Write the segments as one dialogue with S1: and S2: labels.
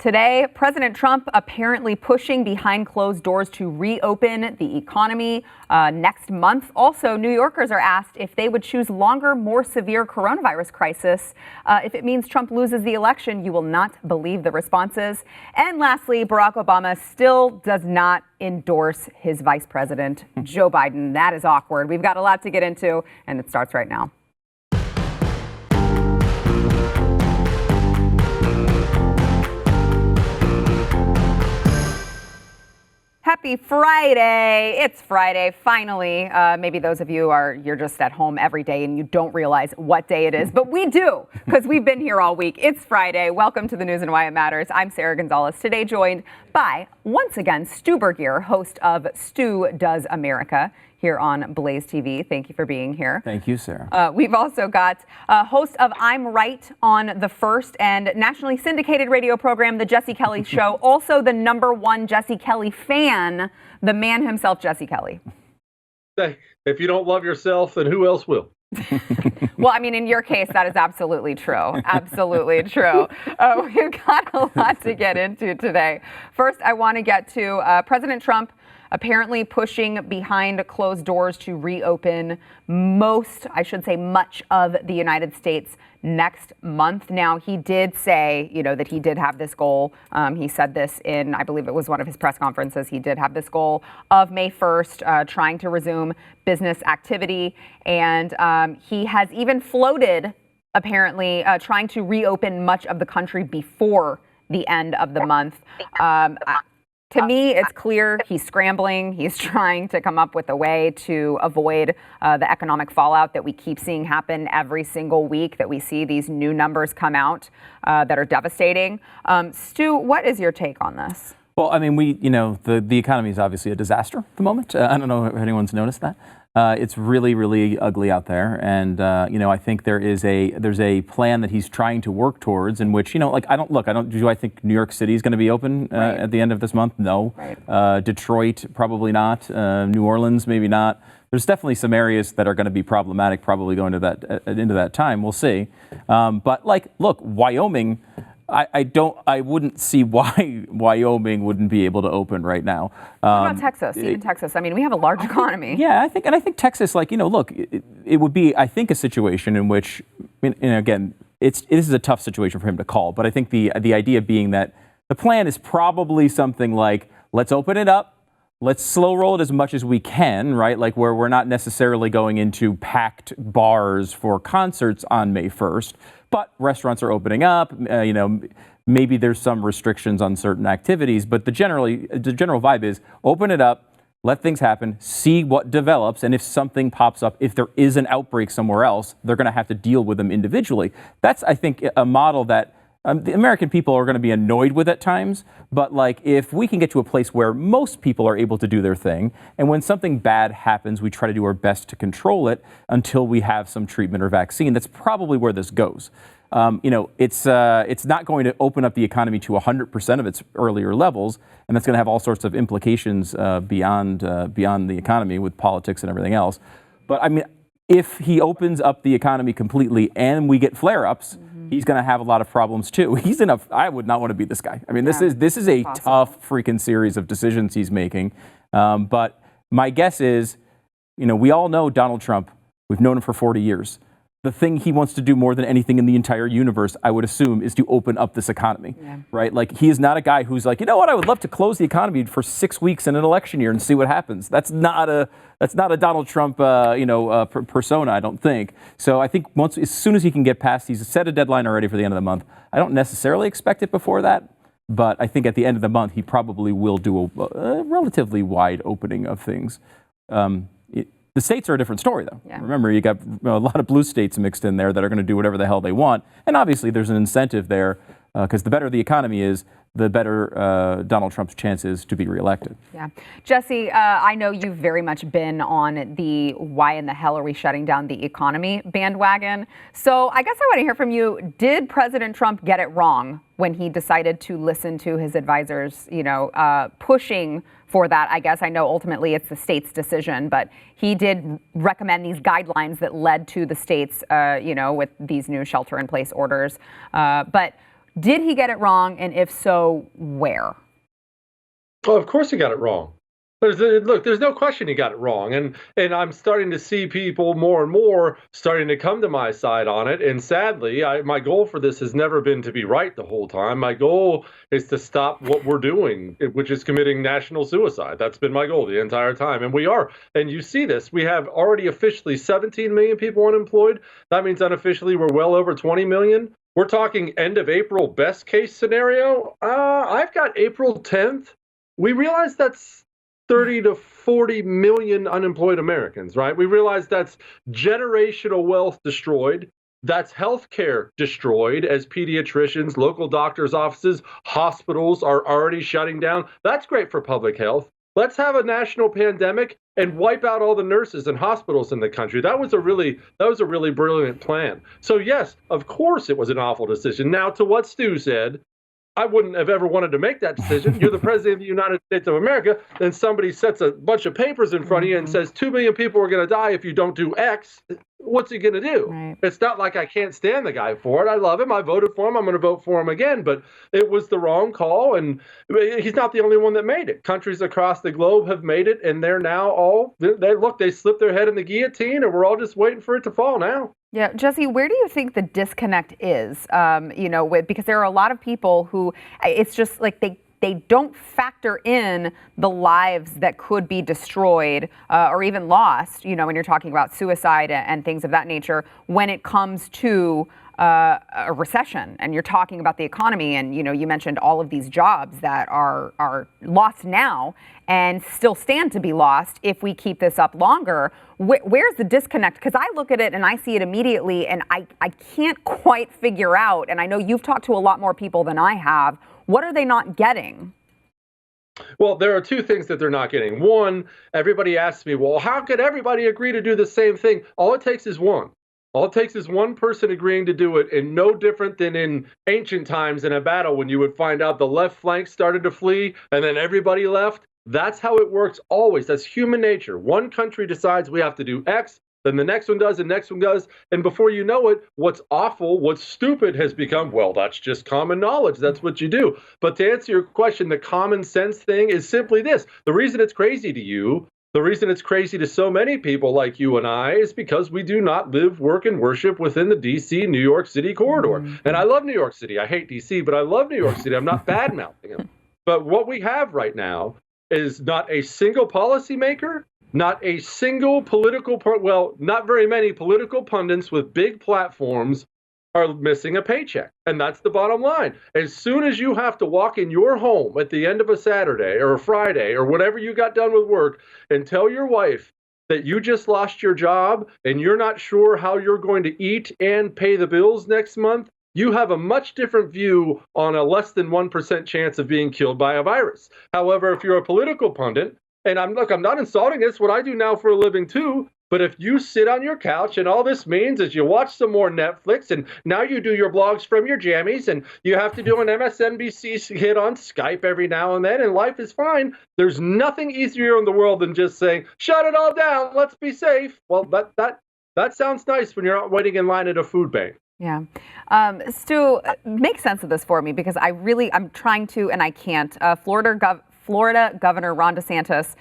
S1: Today, President Trump apparently pushing behind closed doors to reopen the economy next month. Also, New Yorkers are asked if they would choose longer, more severe coronavirus crisis. If it means Trump loses the election, you will not believe the responses. And lastly, Barack Obama still does not endorse his vice president, Joe Biden. That is awkward. We've got a lot to get into, and it starts right now. Happy Friday. It's Friday, finally. Maybe those of you you're just at home every day and you don't realize what day it is, but we do because we've been here all week. It's Friday. Welcome to the news and why it matters. I'm Sarah Gonzalez, today joined by, once again, Stu Burgier, host of Stu Does America here on BlazeTV. Thank you for being here.
S2: Thank you, Sarah.
S1: We've also got host of I'm Right on the First and nationally syndicated radio program, The Jesse Kelly Show. Also the #1 Jesse Kelly fan, the man himself, Jesse Kelly.
S3: If you don't love yourself, then who else will?
S1: Well, I mean, in your case, that is absolutely true. Absolutely true. We've got a lot to get into today. First, I want to get to President Trump apparently pushing behind closed doors to reopen much of the United States next month. Now, he did say, that he did have this goal. He said this in, I believe it was one of his press conferences. He did have this goal of May 1st, trying to resume business activity. And he has even floated, apparently, trying to reopen much of the country before the end of the month. To me, it's clear he's scrambling. He's trying to come up with a way to avoid the economic fallout that we keep seeing happen every single week, that we see these new numbers come out that are devastating. Stu, what is your take on this?
S2: Well, I mean, the economy is obviously a disaster at the moment. I don't know if anyone's noticed that. It's really, really ugly out there. And, I think there's a plan that he's trying to work towards in which, do I think New York City is going to be open at the end of this month? No. Right. Detroit, probably not. New Orleans, maybe not. There's definitely some areas that are going to be problematic, probably going to into that time. We'll see. But look, Wyoming, I wouldn't see why Wyoming wouldn't be able to open right now.
S1: What about Texas? Even Texas. I mean, we have a large economy.
S2: Yeah, I think Texas, look, it would be, I think, a situation in which, again, this is a tough situation for him to call. But I think the idea being that the plan is probably something like, let's open it up. Let's slow roll it as much as we can, right? Where we're not necessarily going into packed bars for concerts on May 1st, but restaurants are opening up. Maybe there's some restrictions on certain activities, but the general vibe is open it up, let things happen, see what develops, and if something pops up, if there is an outbreak somewhere else, they're going to have to deal with them individually. That's, I think, a model that the American people are going to be annoyed with at times, but if we can get to a place where most people are able to do their thing, and when something bad happens, we try to do our best to control it until we have some treatment or vaccine. That's probably where this goes. It's not going to open up the economy to 100% of its earlier levels, and that's going to have all sorts of implications beyond the economy with politics and everything else. But I mean, if he opens up the economy completely and we get flare-ups, he's going to have a lot of problems too. I would not want to be this guy. I mean, this is a tough freaking series of decisions he's making. But my guess is, we all know Donald Trump. We've known him for 40 years. The thing he wants to do more than anything in the entire universe, I would assume, is to open up this economy, right? He is not a guy who's I would love to close the economy for 6 weeks in an election year and see what happens. That's not a Donald Trump, persona, I don't think. So I think as soon as he can get past, he's set a deadline already for the end of the month. I don't necessarily expect it before that, but I think at the end of the month, he probably will do a relatively wide opening of things. The states are a different story, though. Yeah. Remember, you got a lot of blue states mixed in there that are going to do whatever the hell they want. And obviously, there's an incentive there because the better the economy is, the better Donald Trump's chances to be reelected.
S1: Yeah. Jesse, I know you've very much been on the why in the hell are we shutting down the economy bandwagon. So I guess I want to hear from you. Did President Trump get it wrong when he decided to listen to his advisors, pushing for that? I guess I know ultimately it's the state's decision, but he did recommend these guidelines that led to the states, with these new shelter-in-place orders. But Did he get it wrong? And if so, where?
S3: Oh, of course he got it wrong. There's no question he got it wrong, and I'm starting to see people more and more starting to come to my side on it. And sadly, my goal for this has never been to be right the whole time. My goal is to stop what we're doing, which is committing national suicide. That's been my goal the entire time, and we are. And you see this. We have already officially 17 million people unemployed. That means unofficially we're well over 20 million. We're talking end of April, best case scenario. I've got April 10th. We realize that's 30 to 40 million unemployed Americans, right? We realize that's generational wealth destroyed. That's healthcare destroyed as pediatricians, local doctors' offices, hospitals are already shutting down. That's great for public health. Let's have a national pandemic and wipe out all the nurses and hospitals in the country. That was a really brilliant plan. So yes, of course it was an awful decision. Now, to what Stu said, I wouldn't have ever wanted to make that decision. You're the president of the United States of America, then somebody sets a bunch of papers in front of you and says 2 million people are going to die if you don't do X. What's he going to do?
S1: Right.
S3: It's not like I can't stand the guy for it. I love him. I voted for him. I'm going to vote for him again. But it was the wrong call, and he's not the only one that made it. Countries across the globe have made it, and they're now all, they slipped their head in the guillotine, and we're all just waiting for it to fall now.
S1: Yeah, Jesse, where do you think the disconnect is? Because there are a lot of people who it's just like they don't factor in the lives that could be destroyed or even lost, when you're talking about suicide and things of that nature when it comes to a recession and you're talking about the economy. And, you mentioned all of these jobs that are lost now and still stand to be lost if we keep this up longer. Where's the disconnect? Because I look at it and I see it immediately and I can't quite figure out. And I know you've talked to a lot more people than I have. What are they not getting?
S3: Well, there are two things that they're not getting. One, everybody asks me, well, how could everybody agree to do the same thing? All it takes is one. All it takes is one person agreeing to do it, and no different than in ancient times in a battle when you would find out the left flank started to flee and then everybody left. That's how it works always. That's human nature. One country decides we have to do X, then the next one does, and next one does. And before you know it, what's awful, what's stupid has become, well, that's just common knowledge. That's what you do. But to answer your question, the common sense thing is simply this. The reason it's crazy to you, the reason it's crazy to so many people like you and I is because we do not live, work, and worship within the D.C., New York City corridor. And I love New York City. I hate D.C., but I love New York City. I'm not bad-mouthing them. But what we have right now is not a single policymaker, not a single not very many political pundits with big platforms are missing a paycheck. And that's the bottom line. As soon as you have to walk in your home at the end of a Saturday or a Friday or whatever you got done with work and tell your wife that you just lost your job and you're not sure how you're going to eat and pay the bills next month, you have a much different view on a less than 1% chance of being killed by a virus. However, if you're a political pundit, and I'm not insulting, it's what I do now for a living too, but if you sit on your couch and all this means is you watch some more Netflix and now you do your blogs from your jammies and you have to do an MSNBC hit on Skype every now and then and life is fine, there's nothing easier in the world than just saying, shut it all down, let's be safe. Well, that sounds nice when you're not waiting in line at a food bank.
S1: Yeah. Stu, make sense of this for me because I'm trying to and I can't. Florida Governor Ron DeSantis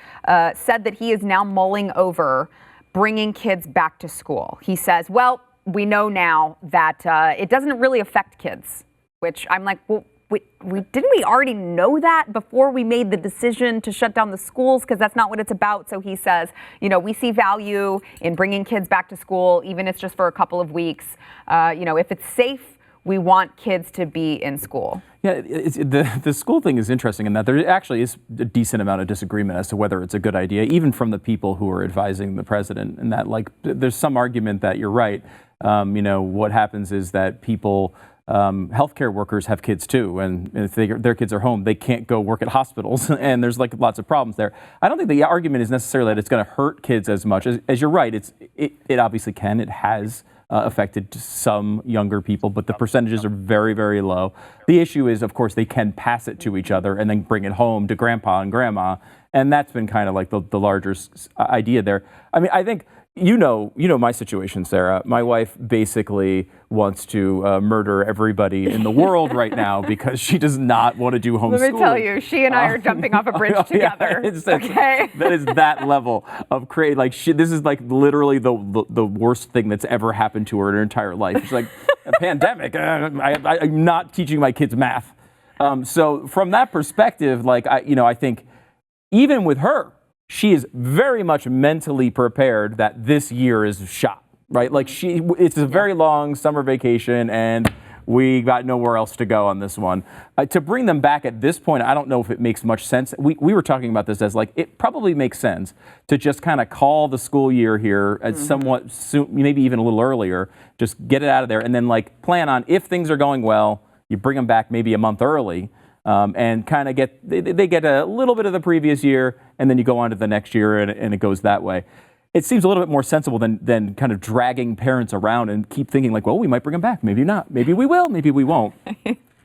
S1: said that he is now mulling over bringing kids back to school. He says, well, we know now that it doesn't really affect kids, which I'm like, well, didn't we already know that before we made the decision to shut down the schools? Because that's not what it's about. So he says, we see value in bringing kids back to school, even if it's just for a couple of weeks. If it's safe, we want kids to be in school.
S2: Yeah, the school thing is interesting in that there actually is a decent amount of disagreement as to whether it's a good idea, even from the people who are advising the president. And that, there's some argument that you're right. What happens is that people, healthcare workers have kids too, and if their kids are home, they can't go work at hospitals, and there's lots of problems there. I don't think the argument is necessarily that it's going to hurt kids as much as you're right. It obviously can. It has affected some younger people, but the percentages are very, very low. The issue is, of course, they can pass it to each other and then bring it home to grandpa and grandma, and that's been kind of like the larger idea there. I mean, I think you know my situation, Sarah. My wife basically wants to murder everybody in the world right now because she does not want to do homeschooling.
S1: Let me tell you, she and I are jumping off a bridge together. Okay,
S2: that is that level of crazy. Like this is like literally the worst thing that's ever happened to her in her entire life. She's like, a pandemic. I'm not teaching my kids math. So from that perspective, like I think even with her, she is very much mentally prepared that this year is shot, right? Like it's a very long summer vacation and we got nowhere else to go on this one. To bring them back at this point, I don't know if it makes much sense. We were talking about this as like, it probably makes sense to just kind of call the school year here as somewhat soon, maybe even a little earlier, just get it out of there and then like plan on if things are going well, you bring them back maybe a month early. And kind of they get a little bit of the previous year, and then you go on to the next year, and it goes that way. It seems a little bit more sensible than kind of dragging parents around and keep thinking like, well, we might bring them back, maybe not, maybe we will, maybe we won't.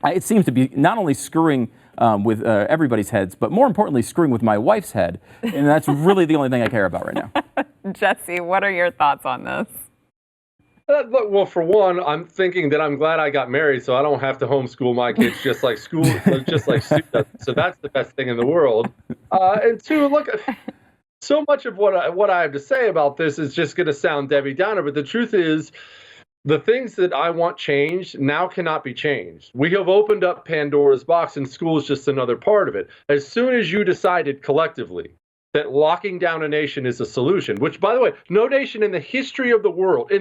S2: It seems to be not only screwing with everybody's heads, but more importantly, screwing with my wife's head, and that's really the only thing I care about right now.
S1: Jesse, what are your thoughts on this?
S3: Well, for one, I'm thinking that I'm glad I got married, so I don't have to homeschool my kids just like school, just like Stu does. So that's the best thing in the world. And two, look, so much of what I have to say about this is just going to sound Debbie Downer, but the truth is, the things that I want changed now cannot be changed. We have opened up Pandora's box, and school is just another part of it. As soon as you decided collectively that locking down a nation is a solution, which, by the way, no nation in the history of the world,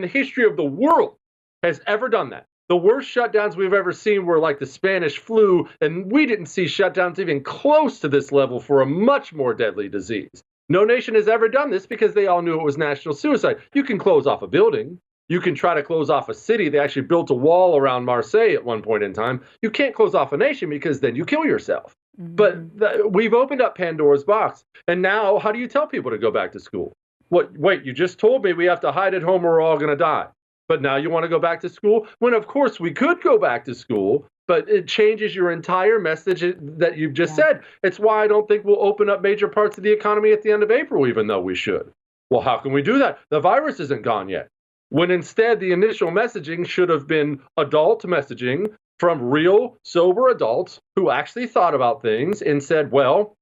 S3: has ever done that. The worst shutdowns we've ever seen were like the Spanish flu, and we didn't see shutdowns even close to this level for a much more deadly disease. No nation has ever done this because they all knew it was national suicide. You can close off a building. You can try to close off a city. They actually built a wall around Marseille at one point in time. You can't close off a nation because then you kill yourself. But we've opened up Pandora's box. And now, how do you tell people to go back to school? Wait, you just told me we have to hide at home or we're all going to die. But now you want to go back to school? When, of course, we could go back to school, but it changes your entire message that you've just said. It's why I don't think we'll open up major parts of the economy at the end of April, even though we should. Well, how can we do that? The virus isn't gone yet. When instead the initial messaging should have been adult messaging from real, sober adults who actually thought about things and said, well,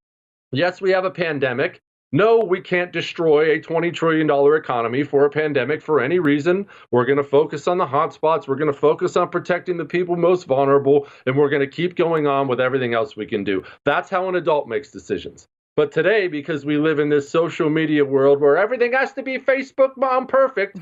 S3: yes, we have a pandemic. No, we can't destroy a $20 trillion economy for a pandemic for any reason. We're going to focus on the hot spots. We're going to focus on protecting the people most vulnerable, and we're going to keep going on with everything else we can do. That's how an adult makes decisions. But today, because we live in this social media world where everything has to be Facebook mom perfect,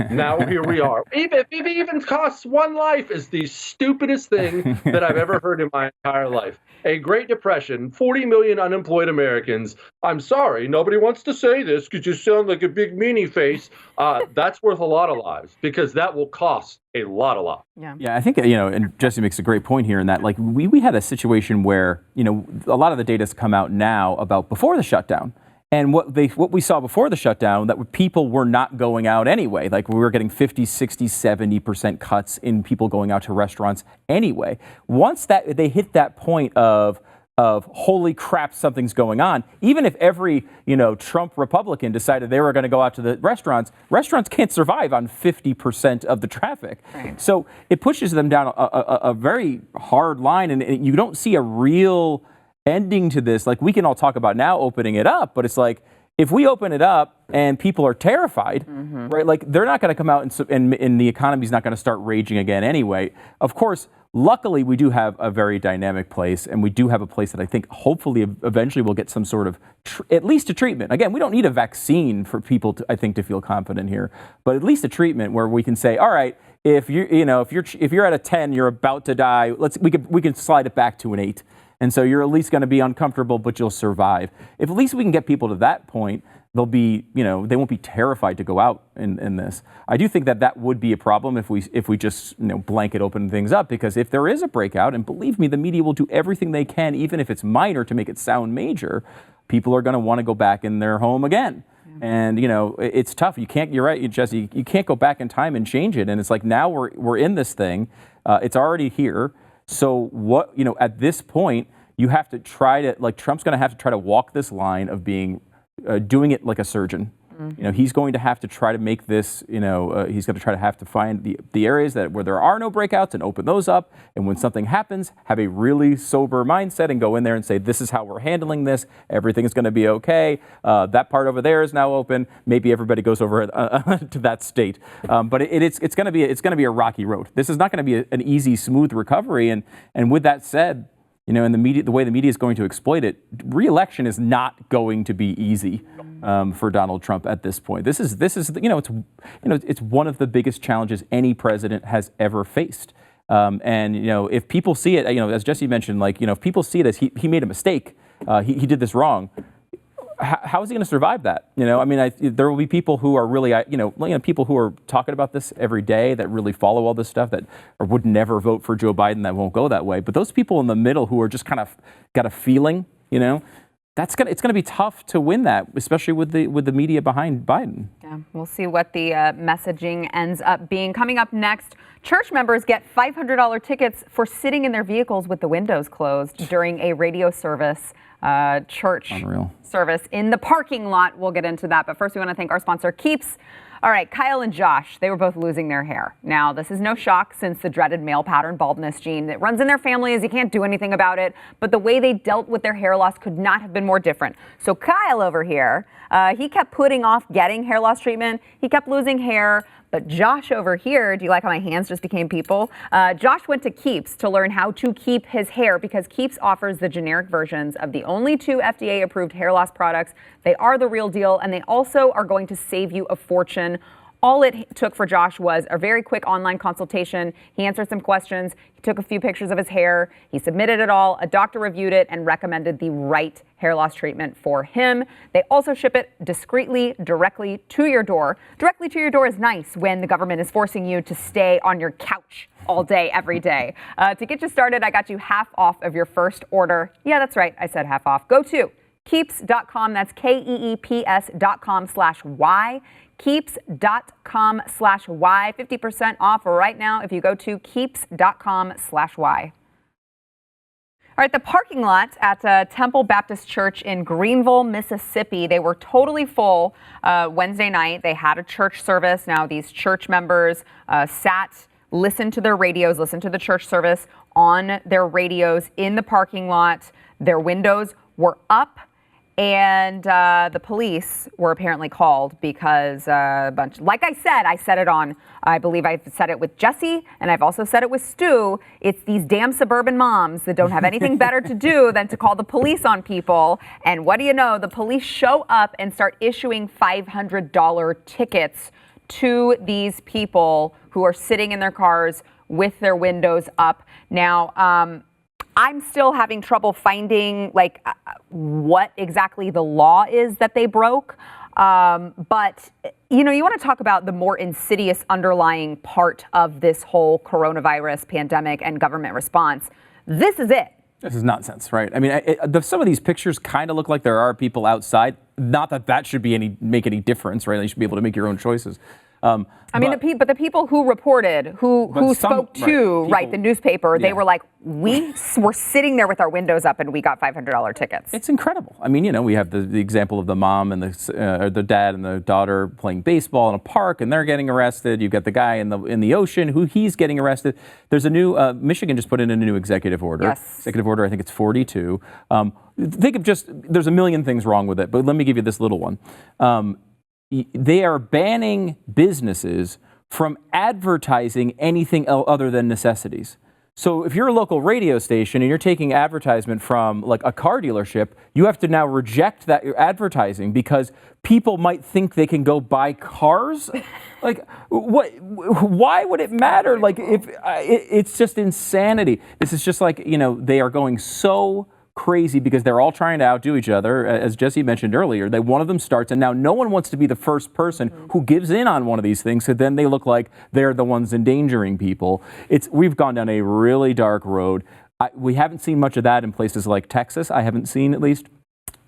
S3: now here we are. If it even costs one life is the stupidest thing that I've ever heard in my entire life. A Great Depression, 40 million unemployed Americans. I'm sorry, nobody wants to say this because you sound like a big meanie face. That's worth a lot of lives because that will cost a lot.
S2: Yeah, I think, and Jesse makes a great point here in that, like, we had a situation where, a lot of the data's come out now about before the shutdown. And what we saw before the shutdown, that people were not going out anyway. Like we were getting 50, 60, 70% cuts in people going out to restaurants anyway. Once they hit that point of holy crap, something's going on, even if every, Trump Republican decided they were going to go out to the restaurants can't survive on 50% of the traffic. Right. So it pushes them down a very hard line, and you don't see a real ending to this. Like we can all talk about now opening it up, but it's like, if we open it up and people are terrified, right? Like they're not going to come out and the economy's not going to start raging again anyway. Of course, luckily we do have a very dynamic place, and we do have a place that I think hopefully eventually will get some sort of at least a treatment. Again, we don't need a vaccine for people to feel confident here, but at least a treatment where we can say, all right, if you're at a 10, you're about to die. We can slide it back to an 8. And so you're at least going to be uncomfortable, but you'll survive. If at least we can get people to that point, they'll be, they won't be terrified to go out in this. I do think that would be a problem if we just, blanket open things up, because if there is a breakout, and believe me, the media will do everything they can, even if it's minor, to make it sound major, people are going to want to go back in their home again. Yeah. And, it's tough. You're right, Jesse, you can't go back in time and change it. And it's like, now we're in this thing. It's already here. So what, at this point, you have to try to, like, Trump's going to have to try to walk this line of doing it like a surgeon, You know, he's going to have to try to make this, you know, he's going to try to have to find the areas where there are no breakouts and open those up. And when something happens, have a really sober mindset and go in there and say, this is how we're handling this. Everything is going to be okay. That part over there is now open. Maybe everybody goes over to that state. But it's going to be a rocky road. This is not going to be an easy, smooth recovery. And with that said, you know, in the way the media is going to exploit it, re-election is not going to be easy for Donald Trump at this point. This is it's one of the biggest challenges any president has ever faced. And you know, if people see it, you know, as Jesse mentioned, like, you know, if people see it as he made a mistake, he did this wrong. How is he going to survive that? You know, I mean, there will be people who are really, people who are talking about this every day that really follow all this stuff that would never vote for Joe Biden, that won't go that way. But those people in the middle who are just kind of got a feeling, you know, it's going to be tough to win that, especially with the media behind Biden.
S1: Yeah, we'll see what the messaging ends up being. Coming up next, church members get $500 tickets for sitting in their vehicles with the windows closed during a radio service. Church service in the parking lot. We'll get into that. But first, we want to thank our sponsor, Keeps. All right, Kyle and Josh, they were both losing their hair. Now, this is no shock since the dreaded male pattern baldness gene that runs in their families. You can't do anything about it. But the way they dealt with their hair loss could not have been more different. So Kyle over here, he kept putting off getting hair loss treatment. He kept losing hair. But Josh over here, do you like how my hands just became people? Josh went to Keeps to learn how to keep his hair because Keeps offers the generic versions of the only 2 FDA-approved hair loss products. They are the real deal, and they also are going to save you a fortune. All it took for Josh was a very quick online consultation. He answered some questions. He took a few pictures of his hair. He submitted it all. A doctor reviewed it and recommended the right hair loss treatment for him. They also ship it discreetly, directly to your door. Directly to your door is nice when the government is forcing you to stay on your couch all day, every day. To get you started, I got you half off of your first order. Yeah, that's right. I said half off. Go to keeps.com. That's KEEPS.com/Y. Keeps.com/Y. 50% off right now if you go to Keeps.com/Y. All right, the parking lot at Temple Baptist Church in Greenville, Mississippi, they were totally full Wednesday night. They had a church service. Now, these church members listened to their radios, listened to the church service on their radios in the parking lot. Their windows were up. And the police were apparently called because like I said it on, I believe I've said it with Jesse, and I've also said it with Stu. It's these damn suburban moms that don't have anything better to do than to call the police on people. And what do you know? The police show up and start issuing $500 tickets to these people who are sitting in their cars with their windows up. Now, I'm still having trouble finding what exactly the law is that they broke. But, you know, you want to talk about the more insidious underlying part of this whole coronavirus pandemic and government response. This is it.
S2: This is nonsense, right? I mean, some of these pictures kind of look like there are people outside. Not that should make any difference, right? You should be able to make your own choices.
S1: But the people who reported, who spoke to the newspaper, they were like, we were sitting there with our windows up and we got $500 tickets.
S2: It's incredible. I mean, you know, we have the example of the mom and the dad and the daughter playing baseball in a park and they're getting arrested. You've got the guy in the ocean who he's getting arrested. There's a new, Michigan just put in a new executive order.
S1: Yes.
S2: Executive order, I think it's 42. Think of there's a million things wrong with it, but let me give you this little one. They are banning businesses from advertising anything other than necessities. So if you're a local radio station and you're taking advertisement from like a car dealership, you have to now reject that advertising because people might think they can go buy cars. Like, what? Why would it matter? Like, it's just insanity. This is just like, you know, they are going so crazy because they're all trying to outdo each other. As Jesse mentioned earlier, one of them starts, and now no one wants to be the first person who gives in on one of these things, so then they look like they're the ones endangering people. We've gone down a really dark road. We haven't seen much of that in places like Texas. I haven't seen, at least.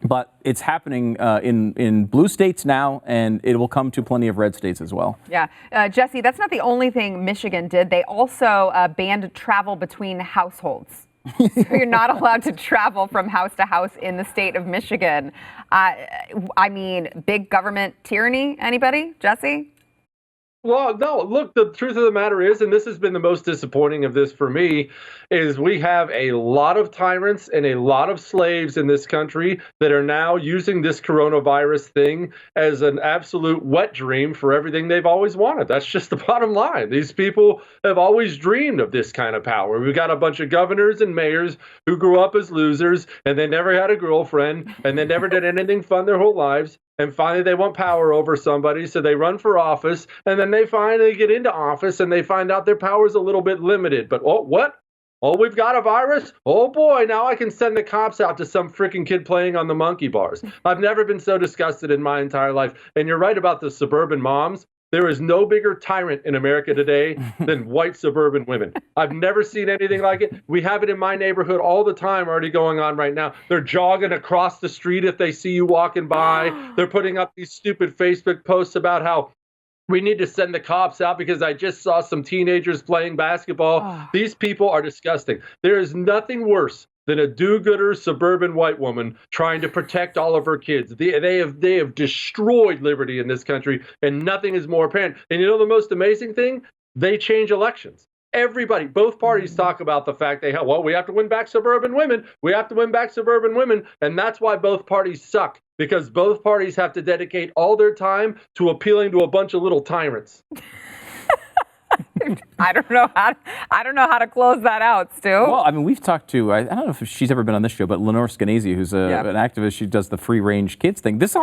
S2: But it's happening in blue states now, and it will come to plenty of red states as well.
S1: Yeah. Jesse, that's not the only thing Michigan did. They also banned travel between households. So you're not allowed to travel from house to house in the state of Michigan. I mean, big government tyranny. Anybody? Jesse?
S3: Well, no, look, the truth of the matter is, and this has been the most disappointing of this for me, is we have a lot of tyrants and a lot of slaves in this country that are now using this coronavirus thing as an absolute wet dream for everything they've always wanted. That's just the bottom line. These people have always dreamed of this kind of power. We've got a bunch of governors and mayors who grew up as losers and they never had a girlfriend and they never did anything fun their whole lives. And finally, they want power over somebody, so they run for office, and then they finally get into office, and they find out their power is a little bit limited. But oh, what? Oh, we've got a virus? Oh boy, now I can send the cops out to some freaking kid playing on the monkey bars. I've never been so disgusted in my entire life. And you're right about the suburban moms. There is no bigger tyrant in America today than white suburban women. I've never seen anything like it. We have it in my neighborhood all the time already going on right now. They're jogging across the street if they see you walking by. They're putting up these stupid Facebook posts about how we need to send the cops out because I just saw some teenagers playing basketball. These people are disgusting. There is nothing worse than a do-gooder suburban white woman trying to protect all of her kids. They have destroyed liberty in this country, and nothing is more apparent. And you know the most amazing thing? They change elections. Everybody, both parties talk about the fact we have to win back suburban women. We have to win back suburban women. And that's why both parties suck, because both parties have to dedicate all their time to appealing to a bunch of little tyrants.
S1: I don't know how to close that out, Stu.
S2: Well, I mean, we've talked to, I don't know if she's ever been on this show, but Lenore Skenazy, who's an activist, she does the free range kids thing. This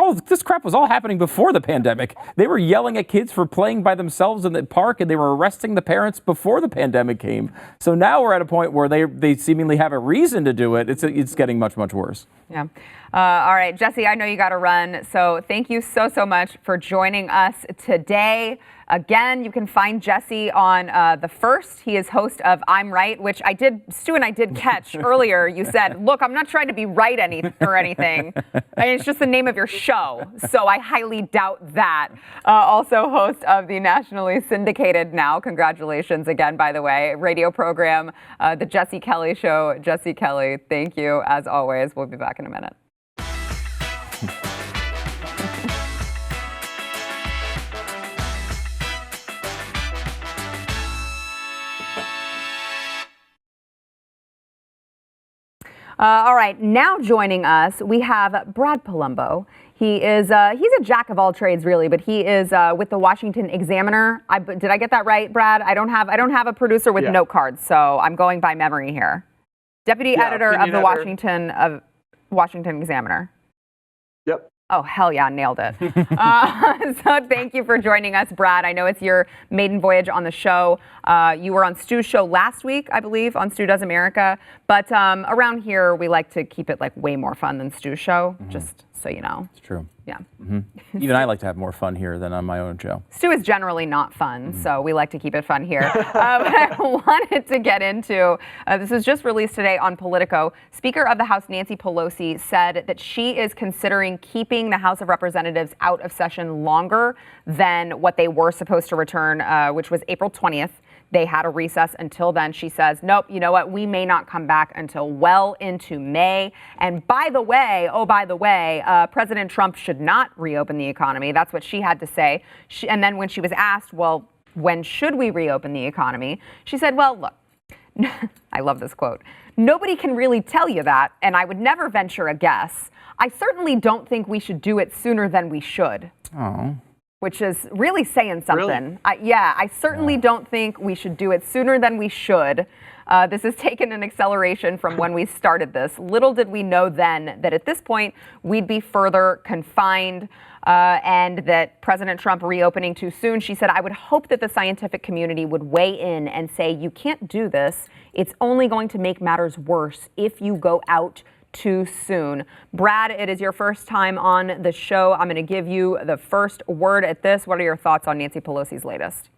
S2: crap was all happening before the pandemic. They were yelling at kids for playing by themselves in the park, and they were arresting the parents before the pandemic came. So now we're at a point where they seemingly have a reason to do it. It's getting much, much worse.
S1: Yeah. All right, Jesse, I know you got to run. So thank you so much for joining us today. Again, you can find Jesse on The First. He is host of I'm Right, which Stu and I did catch earlier. You said, look, I'm not trying to be right or anything. It's just the name of your show. So I highly doubt that. Also host of the nationally syndicated now, congratulations again, by the way, radio program, The Jesse Kelly Show. Jesse Kelly, thank you as always. We'll be back in a minute. All right, now joining us, we have Brad Palumbo. He is he's a jack of all trades, really, but he is with the Washington Examiner. Did I get that right, Brad? I don't have a producer with note cards, so I'm going by memory here. Deputy editor of the Washington Examiner.
S4: Yep.
S1: Oh, hell yeah, nailed it. So thank you for joining us, Brad. I know it's your maiden voyage on the show. You were on Stu's show last week, I believe, on Stu Does America. But around here, we like to keep it like way more fun than Stu's show, just so you know.
S2: It's true.
S1: Yeah.
S2: Mm-hmm. Even I like to have more fun here than on my own show.
S1: Stu is generally not fun, so we like to keep it fun here. But I wanted to get into, this was just released today on Politico. Speaker of the House Nancy Pelosi said that she is considering keeping the House of Representatives out of session longer than what they were supposed to return, which was April 20th. They had a recess until then. She says, nope, you know what? We may not come back until well into May. And by the way, President Trump should not reopen the economy. That's what she had to say. And then when she was asked, well, when should we reopen the economy? She said, well, look, I love this quote. Nobody can really tell you that, and I would never venture a guess. I certainly don't think we should do it sooner than we should.
S2: Oh.
S1: Which is really saying something.
S4: Really?
S1: I certainly don't think we should do it sooner than we should. This has taken an acceleration from when we started this. Little did we know then that at this point we'd be further confined and that President Trump reopening too soon. She said, I would hope that the scientific community would weigh in and say, you can't do this. It's only going to make matters worse if you go out too soon. Brad, it is your first time on the show. I'm going to give you the first word at this. What are your thoughts on Nancy Pelosi's latest?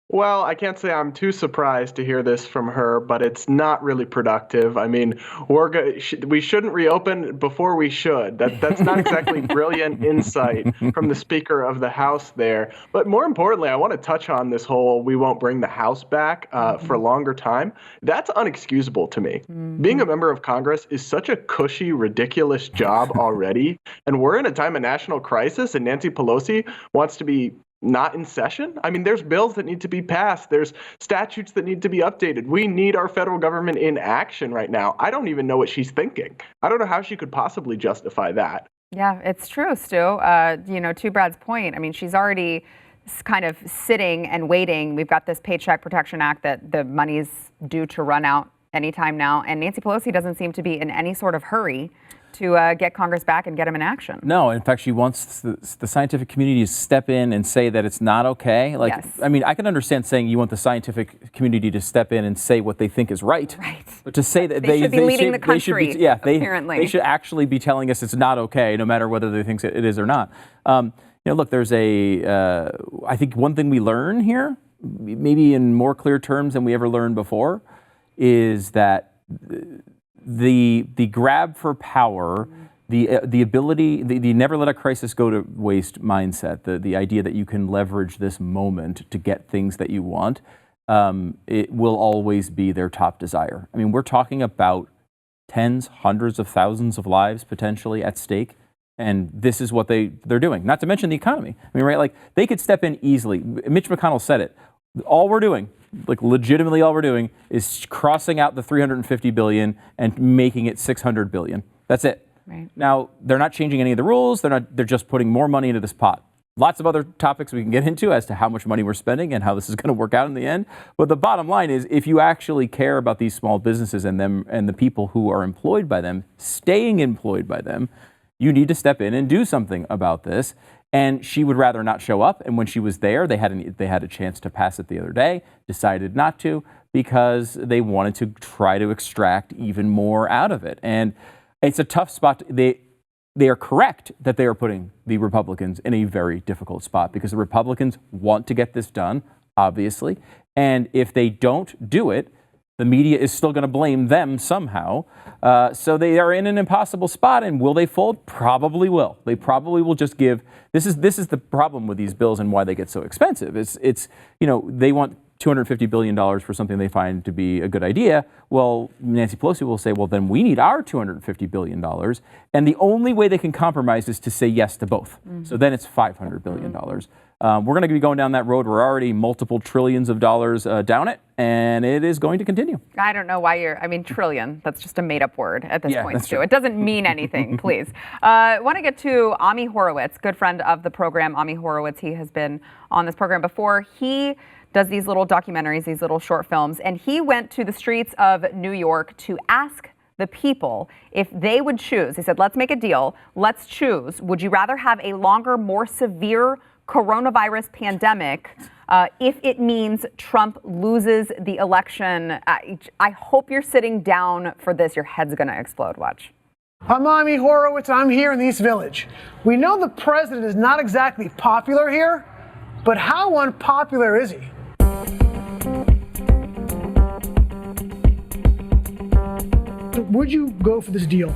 S4: Well, I can't say I'm too surprised to hear this from her, but it's not really productive. I mean, we shouldn't reopen before we should. That's not exactly brilliant insight from the Speaker of the House there. But more importantly, I want to touch on this whole we won't bring the House back for a longer time. That's unexcusable to me. Being a member of Congress is such a cushy, ridiculous job already. And we're in a time of national crisis, and Nancy Pelosi wants to be not in session? I mean, there's bills that need to be passed. There's statutes that need to be updated. We need our federal government in action right now. I don't even know what she's thinking. I don't know how she could possibly justify that.
S1: Yeah, it's true, Stu. To Brad's point, I mean, she's already kind of sitting and waiting. We've got this Paycheck Protection Act that the money's due to run out anytime now. And Nancy Pelosi doesn't seem to be in any sort of hurry to get Congress back and get them in action.
S2: No, in fact, she wants the scientific community to step in and say that it's not okay. Like,
S1: yes.
S2: I mean, I can understand saying you want the scientific community to step in and say what they think is right. But to say that
S1: they should be leading the country, apparently.
S2: They should actually be telling us it's not okay, no matter whether they think it is or not. Look, there's I think one thing we learn here, maybe in more clear terms than we ever learned before, is that the grab for power, the ability, the never let a crisis go to waste mindset, the idea that you can leverage this moment to get things that you want, it will always be their top desire. I mean, we're talking about tens, hundreds of thousands of lives potentially at stake. And this is what they're doing, not to mention the economy. I mean, right, like they could step in easily. Mitch McConnell said it. All we're doing, like legitimately all we're doing, is crossing out the $350 billion and making it $600 billion. That's it.
S1: Right.
S2: Now, they're not changing any of the rules. They're just putting more money into this pot. Lots of other topics we can get into as to how much money we're spending and how this is going to work out in the end. But the bottom line is, if you actually care about these small businesses and them and the people who are employed by them, staying employed by them, you need to step in and do something about this. And she would rather not show up. And when she was there, they had a chance to pass it the other day, decided not to because they wanted to try to extract even more out of it. And it's a tough spot. They are correct that they are putting the Republicans in a very difficult spot because the Republicans want to get this done, obviously. And if they don't do it, the media is still going to blame them somehow. So they are in an impossible spot. And will they fold? Probably will. They probably will just give. This is the problem with these bills and why they get so expensive. It's they want $250 billion for something they find to be a good idea. Well, Nancy Pelosi will say, well, then we need our $250 billion. And the only way they can compromise is to say yes to both. Mm-hmm. So then it's $500 billion. We're going to be going down that road. We're already multiple trillions of dollars down it, and it is going to continue.
S1: I don't know why trillion. That's just a made-up word at this point, Stu.
S2: True.
S1: It doesn't mean anything, please. I want to get to Ami Horowitz, good friend of the program. Ami Horowitz, he has been on this program before. He does these little documentaries, these little short films, and he went to the streets of New York to ask the people if they would choose. He said, let's make a deal. Let's choose. Would you rather have a longer, more severe coronavirus pandemic if it means Trump loses the election? I hope you're sitting down for this. Your head's going to explode. Watch.
S5: I'm Ami Horowitz. I'm here in the East Village. We know the president is not exactly popular here, but how unpopular is he? Would you go for this deal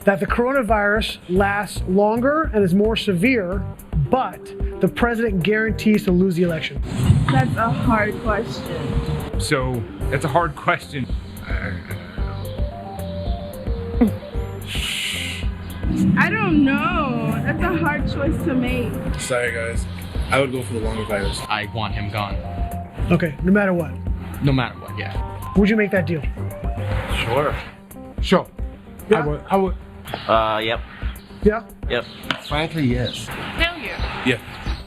S5: that the coronavirus lasts longer and is more severe, but the president guarantees to lose the election?
S6: That's a hard question.
S7: So, that's a hard question.
S6: I don't know. That's a hard choice to make.
S8: Sorry, guys. I would go for the longer virus.
S9: I want him gone.
S5: Okay, no matter what.
S9: No matter what, yeah.
S5: Would you make that deal?
S8: Sure.
S7: Sure.
S5: Yeah.
S7: I would.
S9: Yep.
S5: Yeah?
S9: Yep.
S8: Frankly, yes.
S6: Hell yeah.
S7: Yeah,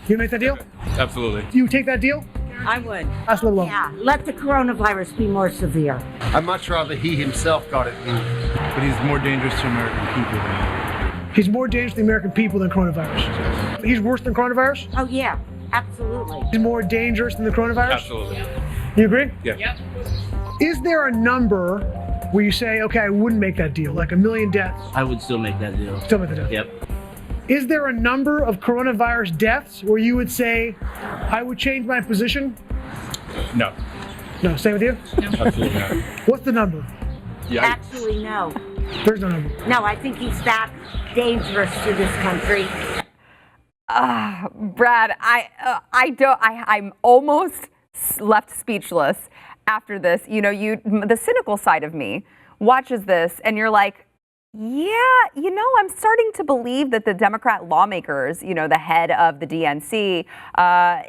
S5: You make that deal?
S7: absolutely.
S5: Do you take that deal?
S10: I would.
S5: That's a little low.
S10: Yeah, let the coronavirus be more severe.
S8: I'm not sure that he himself got it, but he's more dangerous to American people.
S5: He's more dangerous to the American people than coronavirus. He's worse than coronavirus?
S10: Oh yeah, absolutely.
S5: He's more dangerous than the coronavirus?
S7: Absolutely.
S5: You agree?
S7: Yeah. Yep.
S5: Is there a number where you say, okay, I wouldn't make that deal, like 1 million deaths?
S9: I would still make that deal.
S5: Still make the deal.
S9: Yep.
S5: Is there a number of coronavirus deaths where you would say, I would change my position?
S7: No.
S5: No, same with you?
S7: Absolutely not.
S5: What's the number?
S10: Actually, no.
S5: There's no number.
S10: No, I think he's that dangerous to this country.
S1: Brad, I'm almost left speechless after this. You know, the cynical side of me watches this and you're like, yeah, I'm starting to believe that the Democrat lawmakers, the head of the DNC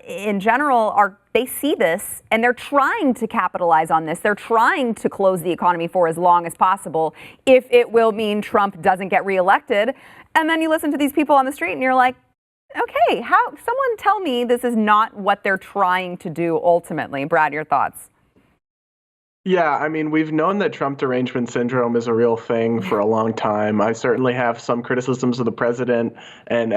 S1: in general, they see this and they're trying to capitalize on this. They're trying to close the economy for as long as possible if it will mean Trump doesn't get reelected. And then you listen to these people on the street and you're like, okay, someone tell me this is not what they're trying to do ultimately. Brad, your thoughts?
S4: Yeah, I mean, we've known that Trump derangement syndrome is a real thing for a long time. I certainly have some criticisms of the president, and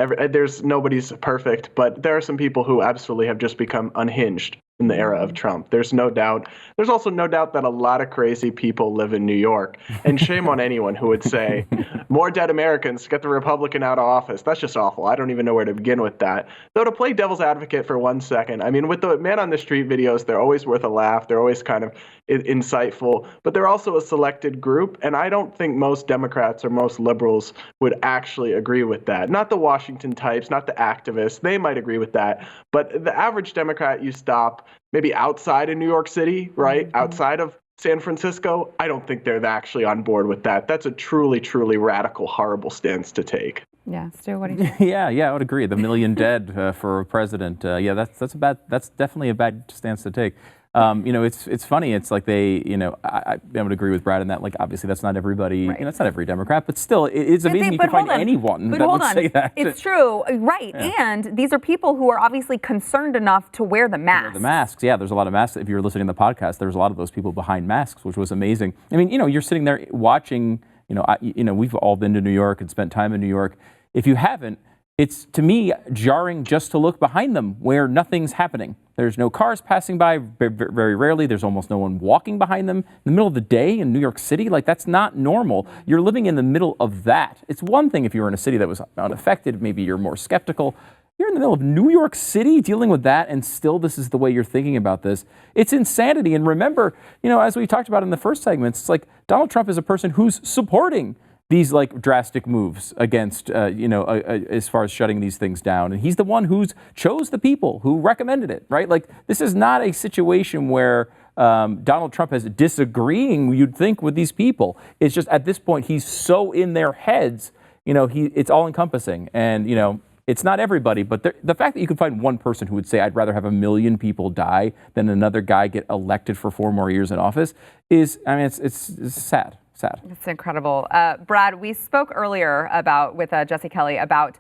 S4: nobody's perfect, but there are some people who absolutely have just become unhinged in the era of Trump. There's no doubt. There's also no doubt that a lot of crazy people live in New York, and shame on anyone who would say, more dead Americans, get the Republican out of office. That's just awful. I don't even know where to begin with that. Though, to play devil's advocate for 1 second, I mean, with the man on the street videos, they're always worth a laugh. They're always kind of insightful, but they're also a selected group, and I don't think most Democrats or most liberals would actually agree with that. Not the Washington types, not the activists. They might agree with that, but the average Democrat you stop maybe outside of New York City, right? Mm-hmm. Outside of San Francisco, I don't think they're actually on board with that. That's a truly, truly radical, horrible stance to take.
S1: Yeah, Stu, what do you think?
S2: Yeah, I would agree. The million dead for a president. That's definitely a bad stance to take. It's funny. It's like I would agree with Brad in that, like, obviously that's not everybody,
S1: right.
S2: That's not every Democrat, but still, it's amazing you can find anyone that would say that.
S1: It's true, right. Yeah. And these are people who are obviously concerned enough to wear the masks.
S2: The masks, yeah, there's a lot of masks. If you were listening to the podcast, there was a lot of those people behind masks, which was amazing. I mean, you're sitting there watching, we've all been to New York and spent time in New York. If you haven't, it's, to me, jarring just to look behind them where nothing's happening. There's no cars passing by, very rarely. There's almost no one walking behind them. In the middle of the day in New York City, like, that's not normal. You're living in the middle of that. It's one thing if you were in a city that was unaffected, maybe you're more skeptical. You're in the middle of New York City dealing with that, and still this is the way you're thinking about this. It's insanity. And remember, as we talked about in the first segments, it's like Donald Trump is a person who's supporting these, like, drastic moves against, as far as shutting these things down. And he's the one who's chose the people who recommended it, right? Like, this is not a situation where Donald Trump is disagreeing, you'd think, with these people. It's just at this point, he's so in their heads, it's all encompassing. And, it's not everybody, but the fact that you could find one person who would say, I'd rather have 1 million people die than another guy get elected for 4 more years in office is, it's sad. Sad. It's
S1: incredible. Brad, we spoke earlier with Jesse Kelly about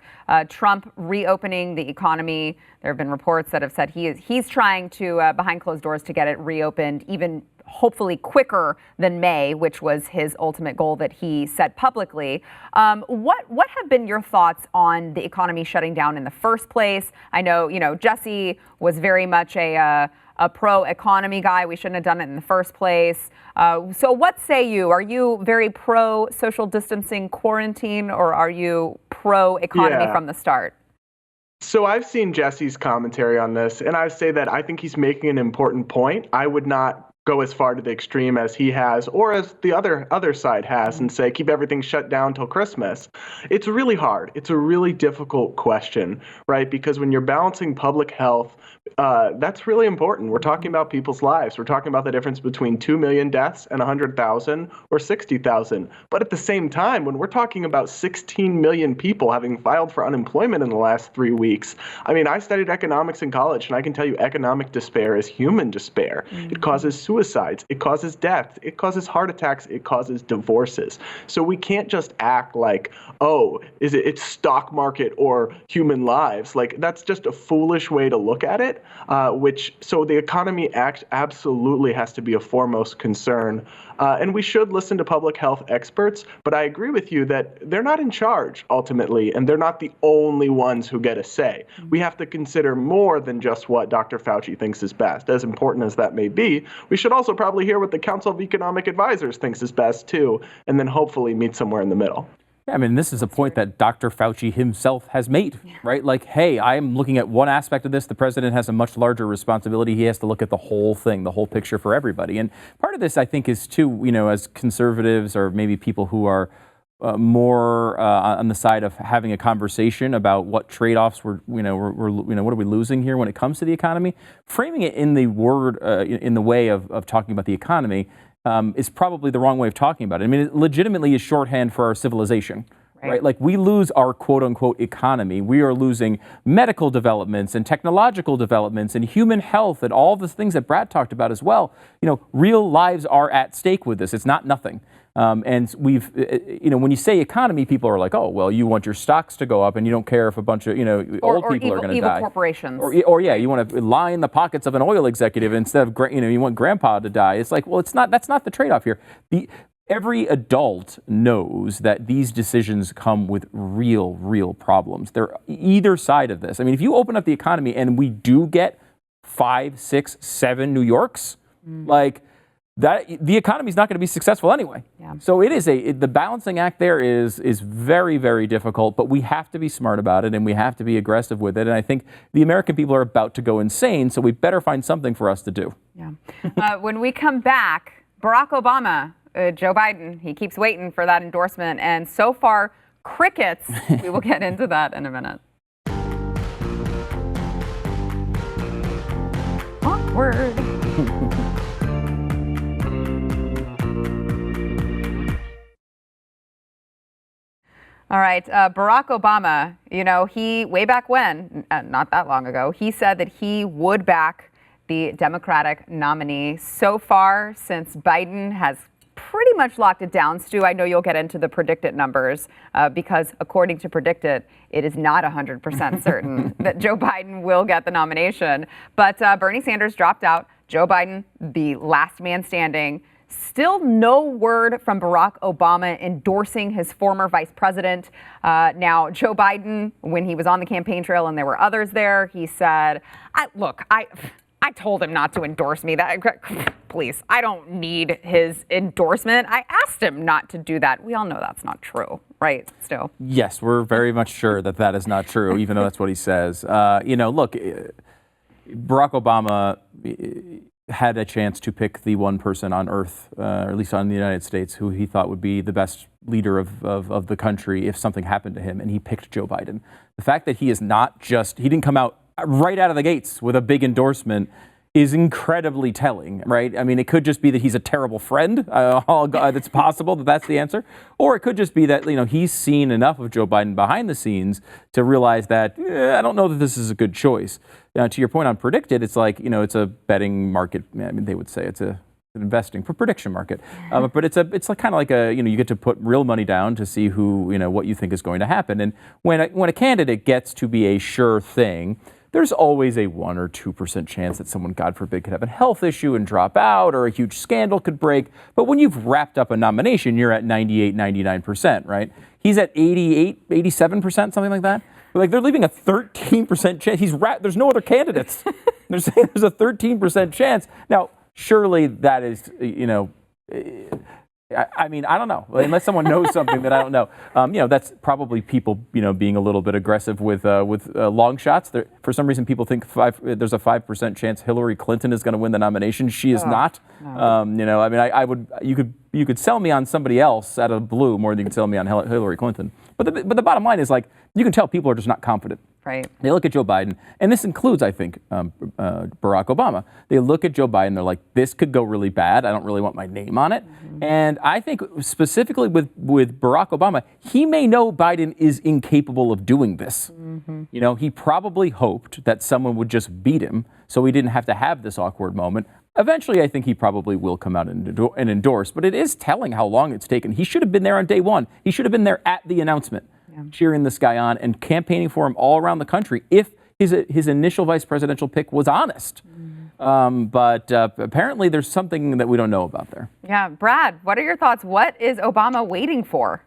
S1: Trump reopening the economy. There have been reports that have said he's trying to, behind closed doors, to get it reopened even hopefully quicker than May, which was his ultimate goal that he set publicly. What have been your thoughts on the economy shutting down in the first place? I know, Jesse was very much a pro-economy guy. We shouldn't have done it in the first place. So what say you? Are you very pro-social distancing quarantine, or are you pro-economy from the start?
S4: So I've seen Jesse's commentary on this, and I say that I think he's making an important point. I would not go as far to the extreme as he has, or as the other side has, and say keep everything shut down till Christmas. It's really hard. It's a really difficult question, right? Because when you're balancing public health, that's really important. We're talking about people's lives. We're talking about the difference between 2 million deaths and 100,000 or 60,000. But at the same time, when we're talking about 16 million people having filed for unemployment in the last 3 weeks, I mean, I studied economics in college, and I can tell you economic despair is human despair. Mm-hmm. It causes suicides. It causes death. It causes heart attacks. It causes divorces. So we can't just act like, oh, it's stock market or human lives. Like, that's just a foolish way to look at it. So the economy absolutely has to be a foremost concern. And we should listen to public health experts, but I agree with you that they're not in charge ultimately, and they're not the only ones who get a say. We have to consider more than just what Dr. Fauci thinks is best. As important as that may be, we should also probably hear what the Council of Economic Advisors thinks is best too, and then hopefully meet somewhere in the middle.
S2: I mean, this is a point that Dr. Fauci himself has made, right? Like, hey, I'm looking at one aspect of this. The president has a much larger responsibility. He has to look at the whole thing, the whole picture for everybody. And part of this, I think, is too, as conservatives or maybe people who are more on the side of having a conversation about what trade-offs what are we losing here when it comes to the economy, framing it in the in the way of talking about the economy is probably the wrong way of talking about it. I mean, it legitimately is shorthand for our civilization, right? Like, we lose our quote-unquote economy. We are losing medical developments and technological developments and human health and all the things that Brad talked about as well. Real lives are at stake with this. It's not nothing. And we've, when you say economy, people are like, oh, well, you want your stocks to go up and you don't care if a bunch of, old people are going to die.
S1: Evil corporations.
S2: Or you want to line the pockets of an oil executive instead of, you want grandpa to die. It's like, well, that's not the trade-off here. Every adult knows that these decisions come with real problems. They're either side of this. I mean, if you open up the economy and we do get 5, 6, 7 New Yorks, that the economy is not going to be successful anyway. Yeah. So it is the balancing act there is very, very difficult, but we have to be smart about it and we have to be aggressive with it. And I think the American people are about to go insane, so we better find something for us to do.
S1: Yeah. When we come back, Barack Obama, Joe Biden, he keeps waiting for that endorsement, and so far, crickets. We will get into that in a minute. Awkward. All right, Barack Obama, he, way back when, not that long ago, he said that he would back the Democratic nominee. So far, since Biden has pretty much locked it down, Stu, I know you'll get into the predicted numbers because according to predicted, it is not 100% certain that Joe Biden will get the nomination. But Bernie Sanders dropped out. Joe Biden, the last man standing. Still no word from Barack Obama endorsing his former vice president. Now, Joe Biden, when he was on the campaign trail and there were others there, he said, I told him not to endorse me. Please, I don't need his endorsement. I asked him not to do that. We all know that's not true, right, Stu?
S2: Yes, we're very much sure that is not true, even though that's what he says. Look, Barack Obama had a chance to pick the one person on earth, or at least on the United States, who he thought would be the best leader of the country if something happened to him, and he picked Joe Biden. The fact that he didn't come out right out of the gates with a big endorsement is incredibly telling, right? I mean, it could just be that he's a terrible friend. It's possible that that's the answer. Or it could just be that, he's seen enough of Joe Biden behind the scenes to realize that, I don't know that this is a good choice. To your point on predicted, it's like, it's a betting market. I mean, they would say it's an investing for prediction market. But it's like kind of like you get to put real money down to see who, what you think is going to happen. And when a candidate gets to be a sure thing, there's always a 1 or 2% chance that someone, God forbid, could have a health issue and drop out, or a huge scandal could break. But when you've wrapped up a nomination, you're at 98, 99%, right? He's at 88, 87%, something like that. Like, they're leaving a 13% chance. There's no other candidates. They're saying there's a 13% chance. Now, surely that is, I mean, I don't know. Unless someone knows something that I don't know. That's probably people, being a little bit aggressive with long shots. For some reason, people think there's a 5% chance Hillary Clinton is going to win the nomination. She is not. No. I mean, you could sell me on somebody else out of the blue more than you can sell me on Hillary Clinton. But the bottom line is, like, you can tell people are just not confident.
S1: Right.
S2: They look at Joe Biden, and this includes, I think, Barack Obama. They look at Joe Biden, they're like, this could go really bad. I don't really want my name on it. Mm-hmm. And I think specifically with Barack Obama, he may know Biden is incapable of doing this. Mm-hmm. He probably hoped that someone would just beat him so he didn't have to have this awkward moment. Eventually, I think he probably will come out and endorse, but it is telling how long it's taken. He should have been there on day one. He should have been there at the announcement, cheering this guy on and campaigning for him all around the country if his initial vice presidential pick was honest. But apparently there's something that we don't know about there.
S1: Yeah. Brad, what are your thoughts? What is Obama waiting for?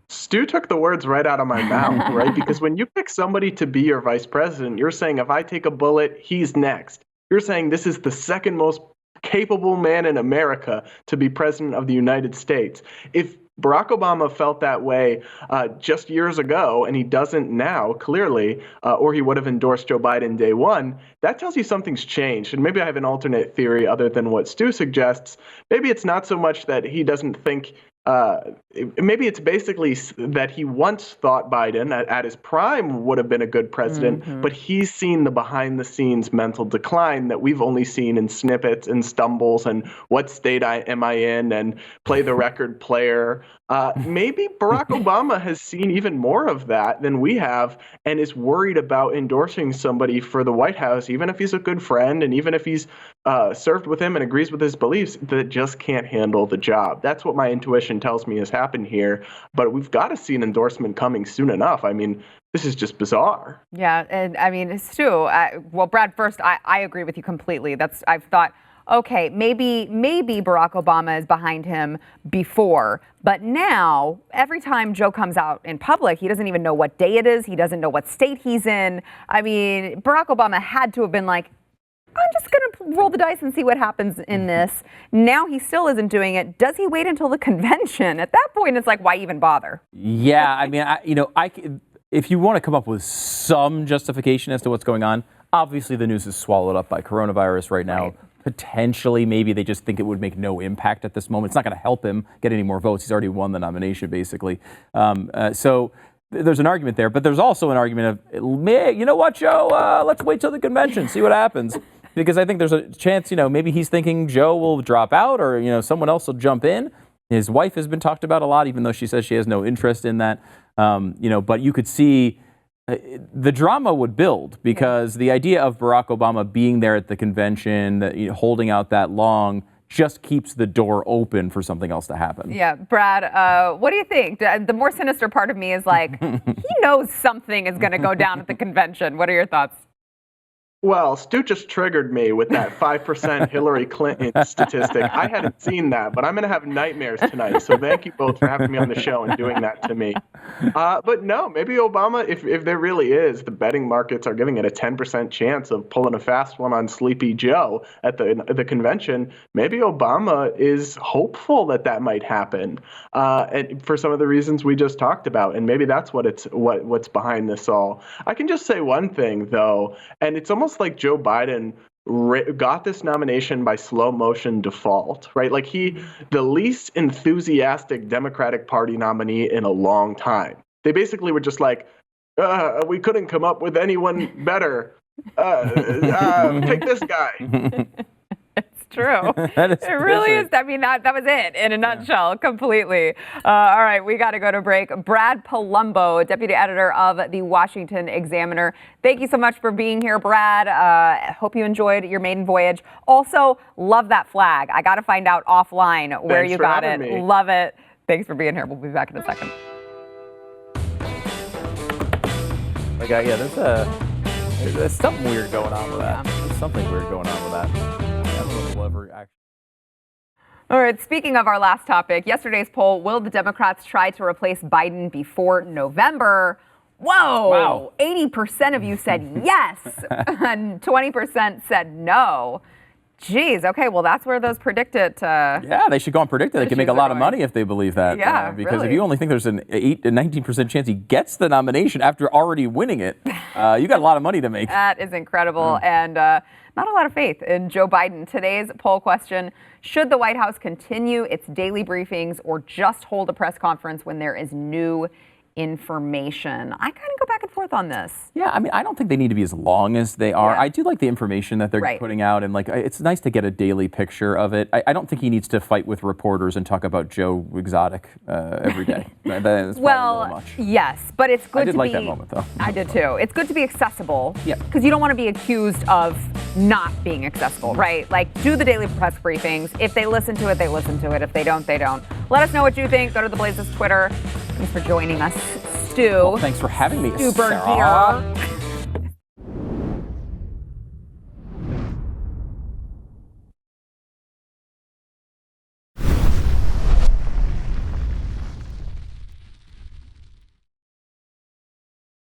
S4: Stu took the words right out of my mouth, right? Because when you pick somebody to be your vice president, you're saying, if I take a bullet, he's next. You're saying this is the second most capable man in America to be president of the United States. If Barack Obama felt that way just years ago, and he doesn't now, clearly, or he would have endorsed Joe Biden day one. That tells you something's changed. And maybe I have an alternate theory other than what Stu suggests. Maybe it's not so much that he doesn't think maybe it's basically that he once thought Biden at his prime would have been a good president, but he's seen the behind the scenes mental decline that we've only seen in snippets and stumbles and what state am I in and play the record player. Maybe Barack Obama has seen even more of that than we have and is worried about endorsing somebody for the White House, even if he's a good friend and even if he's served with him and agrees with his beliefs, that just can't handle the job. That's what my intuition tells me has happened here. But we've got to see an endorsement coming soon enough. I mean, this is just bizarre.
S1: Yeah, and I mean, Stu, well, Brad, first, I agree with you completely. I've thought, okay, maybe Barack Obama is behind him before, but now every time Joe comes out in public, he doesn't even know what day it is. He doesn't know what state he's in. I mean, Barack Obama had to have been like, I'm just going to roll the dice and see what happens in this. Now he still isn't doing it. Does he wait until the convention? At that point, it's like, why even bother?
S2: Yeah, I mean, if you want to come up with some justification as to what's going on, obviously the news is swallowed up by coronavirus right now. Right. Potentially, maybe they just think it would make no impact at this moment. It's not going to help him get any more votes. He's already won the nomination, basically. So there's an argument there, but there's also an argument of, you know what, Joe, let's wait till the convention, see what happens. Because I think there's a chance, maybe he's thinking Joe will drop out or, someone else will jump in. His wife has been talked about a lot, even though she says she has no interest in that. But you could see the drama would build because the idea of Barack Obama being there at the convention, holding out that long, just keeps the door open for something else to happen.
S1: Yeah, Brad, what do you think? The more sinister part of me is like, he knows something is going to go down at the convention. What are your thoughts?
S4: Well, Stu just triggered me with that 5% Hillary Clinton statistic. I hadn't seen that, but I'm going to have nightmares tonight. So thank you both for having me on the show and doing that to me. But no, maybe Obama, if there really is, the betting markets are giving it a 10% chance of pulling a fast one on Sleepy Joe at the convention. Maybe Obama is hopeful that might happen and for some of the reasons we just talked about. And maybe that's what's behind this all. I can just say one thing, though, and it's almost like Joe Biden got this nomination by slow motion default, right? Like the least enthusiastic Democratic Party nominee in a long time. They basically were just like, we couldn't come up with anyone better. Take this guy.
S1: It's true. It really is. I mean, that was it in a nutshell, completely. All right, we got to go to break. Brad Palumbo, deputy editor of the Washington Examiner. Thank you so much for being here, Brad. Hope you enjoyed your maiden voyage. Also, love that flag. I got to find out offline where you got it.
S4: Me.
S1: Love it. Thanks for being here. We'll be back in a second.
S2: There's something weird going on with that. There's something weird going on with that.
S1: All right, speaking of our last topic, yesterday's poll, will the Democrats try to replace Biden before November? Whoa,
S2: wow.
S1: 80% of you said yes, and 20% said no. Geez, okay, well, that's where those predicted.
S2: Yeah, they should go and predict it. They can make a lot of money if they believe that.
S1: Yeah,
S2: because
S1: really.
S2: If you only think there's an 19% chance he gets the nomination after already winning it, you got a lot of money to make.
S1: That is incredible, and not a lot of faith in Joe Biden. Today's poll question, should the White House continue its daily briefings or just hold a press conference when there is new information? I kind of go back and forth on this.
S2: Yeah, I mean, I don't think they need to be as long as they are.
S1: Yeah.
S2: I do like the information that they're putting out, and it's nice to get a daily picture of it. I don't think he needs to fight with reporters and talk about Joe Exotic every day. That's
S1: well,
S2: a little much.
S1: Yes, but it's good to be.
S2: I did like that moment, though.
S1: I did too. It's good to be accessible.
S2: Yeah.
S1: Because you don't want to be accused of not being accessible, right? Like, do the daily press briefings. If they listen to it, they listen to it. If they don't, they don't. Let us know what you think. Go to the Blaze's Twitter. Thanks for joining us, Stu.
S2: Well, thanks for having me,
S1: Super
S2: Sarah.
S1: here.